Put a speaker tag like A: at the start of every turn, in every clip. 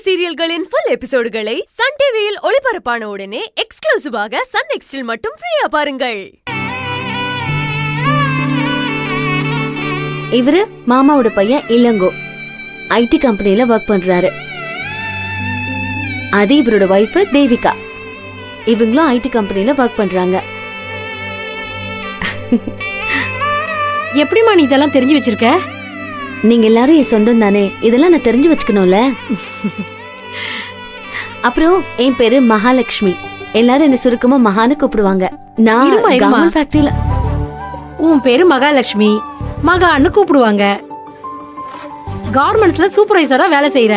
A: சீரியல்களின் full எபிசோடுகளை Sun டிவியில் ஒளிபரப்பான உடனே எக்ஸ்க்ளூசிவாக சன் நெக்ஸ்டில் மட்டும் ஃப்ரீயா பாருங்கள்.
B: இவரு மாமாவோட பையன் இளங்கோ, ஐடி கம்பெனில ஒர்க் பண்றாரு. அது இவரோட வைஃப் தேவிகா, இவங்களும் ஐடி கம்பெனில ஒர்க் பண்றாங்க.
C: எப்படிமா நீ இதெல்லாம் தெரிஞ்சு வச்சிருக்க?
B: நீங்க எல்லாரும் என் சொந்தம் தானே, இதெல்லாம் நான் தெரிஞ்சு வச்சுக்கணும்ல. அப்புறம் என் பேரு மகாலட்சுமி, எல்லாரும் என்ன சுருக்கமா மகான்னு கூப்பிடுவாங்க. நான் கவர்மெண்ட் ஃபேக்டரியில.
C: உன் பேரு மகாலட்சுமி, மகான்னு கூப்பிடுவாங்க. கார்மெண்ட்ஸ்ல சூப்பர்வைசரா வேலை செய்யற,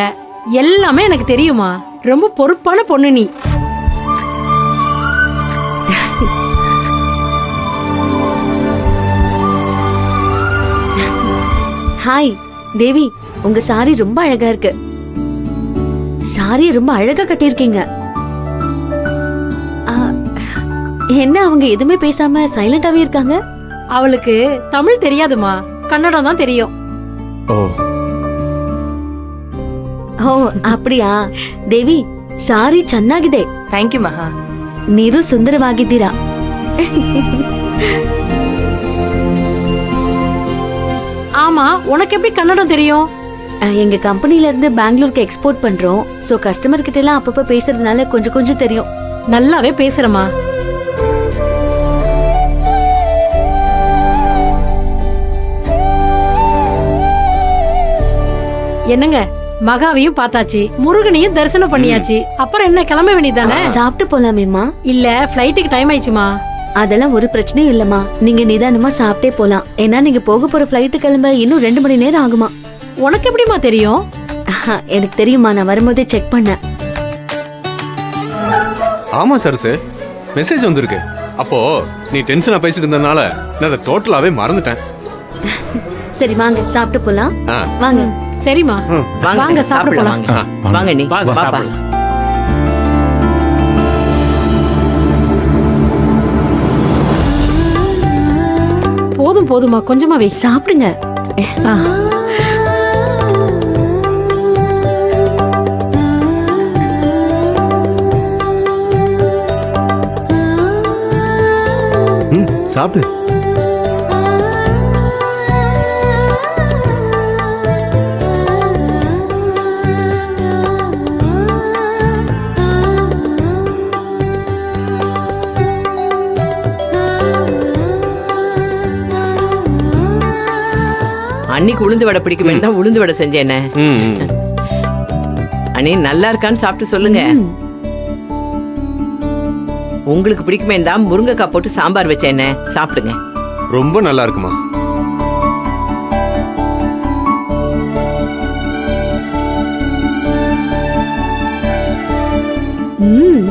C: எல்லாமே எனக்கு தெரியுமா. ரொம்ப பொறுப்பான பொண்ணு நீ.
B: ஹாய் தேவி, உங்க சாரி ரொம்ப அழகா இருக்கு. சாரி ரொம்ப அழகா கட்டியிருக்கீங்க. என்ன அவங்க எதுவுமே பேசாம சைலண்டாவே இருக்காங்க?
C: அவளுக்கு தமிழ் தெரியாதுமா, கன்னடம் தான் தெரியும்.
B: ஓ அப்படியா? தேவி, ಸಾರಿ ಚೆನ್ನಾಗಿದೆ.
D: ಥ್ಯಾಂಕ್ ಯು ಮಹಾ.
B: ನೀರು ಸುಂದರವಾಗಿದ್ದೀರಾ.
C: ஆமா, உனக்கு எப்படி கன்னடம் தெரியும்?
B: எங்க கம்பெனில இருந்து பெங்களூருக்கு எக்ஸ்போர்ட் பண்றோம். சோ கஸ்டமர் கிட்ட எல்லாம் அப்பப்ப பேசுறதுனால கொஞ்சம் கொஞ்சம் தெரியும்.
C: நல்லாவே பேசுறமா. என்னங்க, மகாவையும் பார்த்தாச்சு, முருகனையும் தரிசனம் பண்ணியாச்சு. அப்புறம் என்ன, கிளம்ப வேண்டியதானே?
B: சாப்பிட்டு போலாமேம்மா?
C: இல்ல, ஃப்ளைட்டுக்கு டைம் ஆயிடுச்சுமா.
B: அதெல்லாம் ஒரு பிரச்சனையும் இல்லம்மா, நீங்க நிதானமா சாப்பிட்டே போலாம். ஏன்னா நீங்க போக போற ஃப்ளைட்டு கிளம்ப இன்னும் 2 மணி நேரம் ஆகுமா.
C: உனக்கு எப்படிமா தெரியும்?
B: எனக்கு தெரியுமா, நான் வரும்போதே செக் பண்ணேன்.
E: ஆமா சரசு, மெசேஜ் வந்திருக்கு. அப்போ நீ டென்ஷனா பேசிட்டு இருந்தனால நான் அதை டோட்டலாவே மறந்துட்டேன்.
B: சரி வாங்க சாப்பிட்டு போலாம். வாங்க.
C: சரிமா, வாங்க சாப்பிட போலாம்.
D: வாங்க நீ பாப்பா.
C: போதும் போதுமா, கொஞ்சமா வை.
B: சாப்பிடுங்க.
E: சாப்பிடு.
D: அன்னைக்கு உளுந்து வடை பிடிக்குமே தான் உளுந்து வடை செஞ்சேனே. அண்ணி நல்லா இருக்கான்னு சாப்பிட்டு சொல்லுங்க. உங்களுக்கு பிடிக்குமே தான் முருங்கைக்காய் போட்டு சாம்பார் வச்சேனே, சாப்பிடுங்க.
E: ரொம்ப நல்லா இருக்குமா.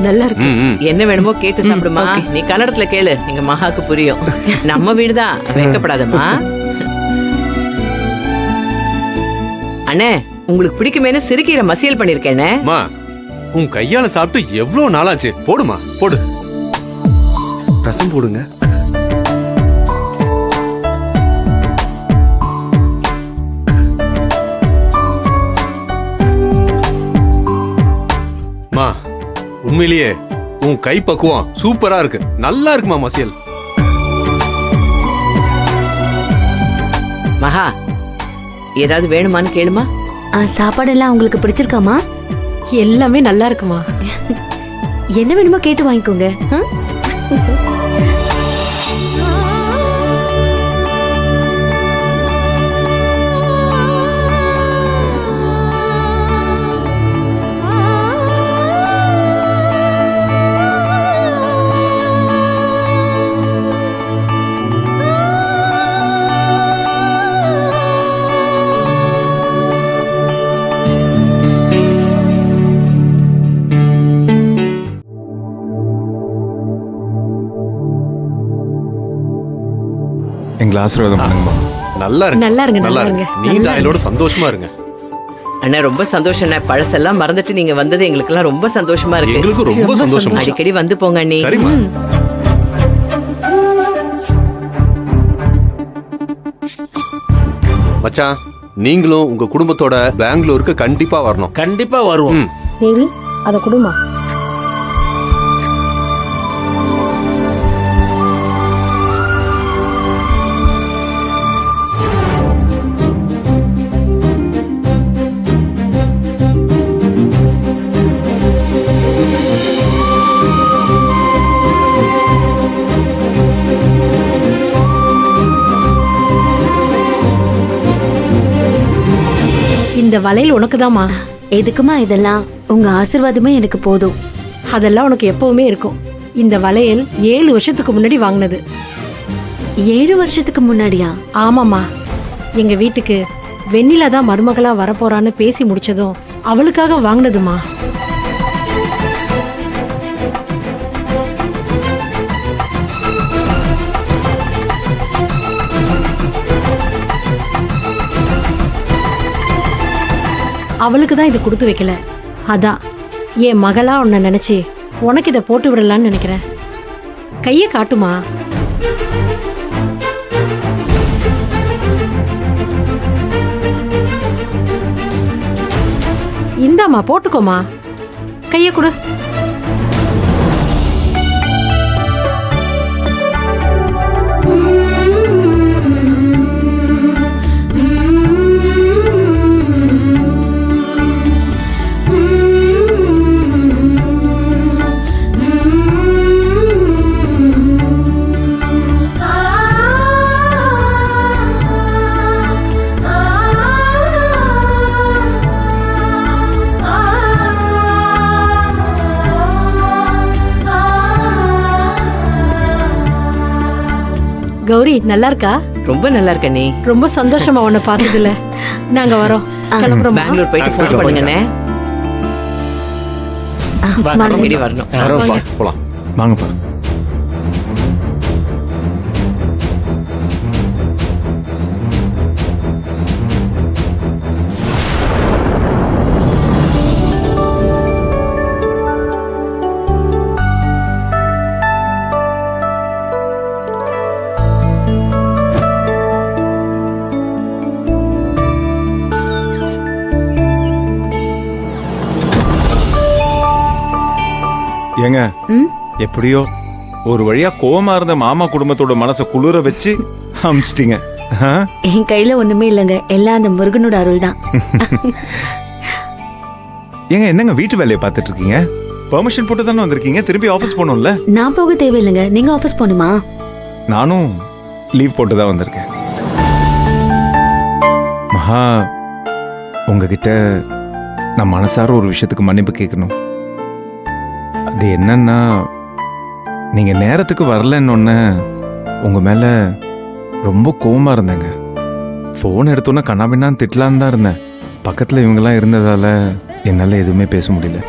C: நல்லா இருக்கு.
D: என்ன வேணுமோ கேட்டு சாப்பிடுமா. நீ கன்னடத்துல கேளு, எங்க மகாக்கு புரியும். நம்ம வீடுதான், வைக்கப்படாதம்மா. அண்ணே, உங்களுக்கு பிடிக்குமேனு சிறுகீரை மசியல் பண்ணிருக்கேனே.
E: உன் கையால சாப்பிட்டு எவ்வளவு நாளாச்சு. போடுமா, போடு. ரசம் போடுங்க. மா, உண்மையிலேயே உன் கை பக்குவம் சூப்பரா இருக்கு. நல்லா இருக்குமா மசியல்.
D: மகா, ஏதாவது வேணுமான்னு கேளுமா.
B: சாப்பாடெல்லாம் உங்களுக்கு பிடிச்சிருக்காமா?
C: எல்லாமே நல்லா இருக்குமா.
B: என்ன வேணுமோ கேட்டு வாங்கிக்கோங்க.
F: எங்களை ஆசீர்வாதம் பண்ணுங்க.
E: நல்லா இருக்கு.
C: நல்லா இருங்க,
E: நல்லா
C: இருங்க.
E: நீ தாயோட சந்தோஷமா இருங்க.
D: அண்ணா ரொம்ப சந்தோஷம். பழசெல்லாம் மறந்துட்டு நீங்க வந்தது எங்களுக்கு எல்லாம் ரொம்ப சந்தோஷமா இருக்கு.
E: எங்களுக்கு ரொம்ப சந்தோஷம்.
D: அடிக்கடி வந்து போங்க அண்ணி.
E: சரிம்மா. மச்சான், நீங்களும் உங்க குடும்பத்தோட பெங்களூருக்கு கண்டிப்பா வரணும்.
F: கண்டிப்பா வருவோம்.
C: தேவி அத குடுமா. இந்த வளையல் உனக்குதாம்மா.
B: எதுக்குமா இதெல்லாம்? உங்க ஆசீர்வாதமே எனக்கு போதும்.
C: அதெல்லாம் உனக்கு எப்பவுமே இருக்கும். இந்த வளையல் 7 வருஷத்துக்கு முன்னாடி வாங்கினது.
B: 7 வருஷத்துக்கு முன்னாடியா?
C: ஆமாம்மா, எங்க வீட்டுக்கு வெண்ணிலா தான் மருமகளா வரப்போறான்னு பேசி முடிச்சதும் அவளுக்காக வாங்கினதுமா. அவளுக்கு தான் இதை கொடுத்து வைக்கல. அதான் என் மகளா உன்னை நினைச்சு உனக்கு இதை போட்டு விடலான்னு நினைக்கிறேன். கையை காட்டுமா. இந்தாம்மா போட்டுக்கோமா. கையை கொடு. கௌரி நல்லா இருக்கா?
D: ரொம்ப நல்லா இருக்க நீ.
C: ரொம்ப சந்தோஷமா உன்னை பார்த்ததுல. நாங்க வரோம். கிளம்புறோமா?
D: பெங்களூர் போயிட்டு ஃபோன் பண்ணுங்கண்ணே.
B: வாங்க.
D: இடி வரணும்.
E: வரோம்ப்பா, போலாம்.
G: வாங்கப்பா. ஏங்க, எப்படியோ ஒரு வழியா கோவமா இருந்த மாமா குடும்பத்தோட மனசை குளிர வச்சு அமிச்சிட்டீங்க.
B: என் கையில ஒண்ணுமே இல்லைங்க, எல்லாம் அந்த முருகனோட அருள் தான்.
G: ஏங்க, என்னங்க வீட்டு வேலையை பார்த்துட்டு இருக்கீங்க? பெர்மிஷன் போட்டு தானே வந்திருக்கீங்க, திரும்பி ஆஃபீஸ் போகணும்ல?
B: நான் போக தேவையில்லைங்க, நீங்க ஆபீஸ் போகணுமா?
G: நானும் லீவ் போட்டு தான் வந்திருக்கேன். மகா, உங்ககிட்ட நான் மனசார ஒரு விஷயத்துக்கு மன்னிப்பு கேட்கணும். அது என்னன்னா, நீங்க நேரத்துக்கு வரலன்னு உங்க மேல ரொம்ப கோவமா இருந்தேங்க. ஃபோன் எடுத்தோன்னே கண்ணாபின்னான்னு திட்டலான்னு தான் இருந்தேன். பக்கத்துல இவங்கெல்லாம் இருந்ததால என்னால எதுவுமே பேச முடியல.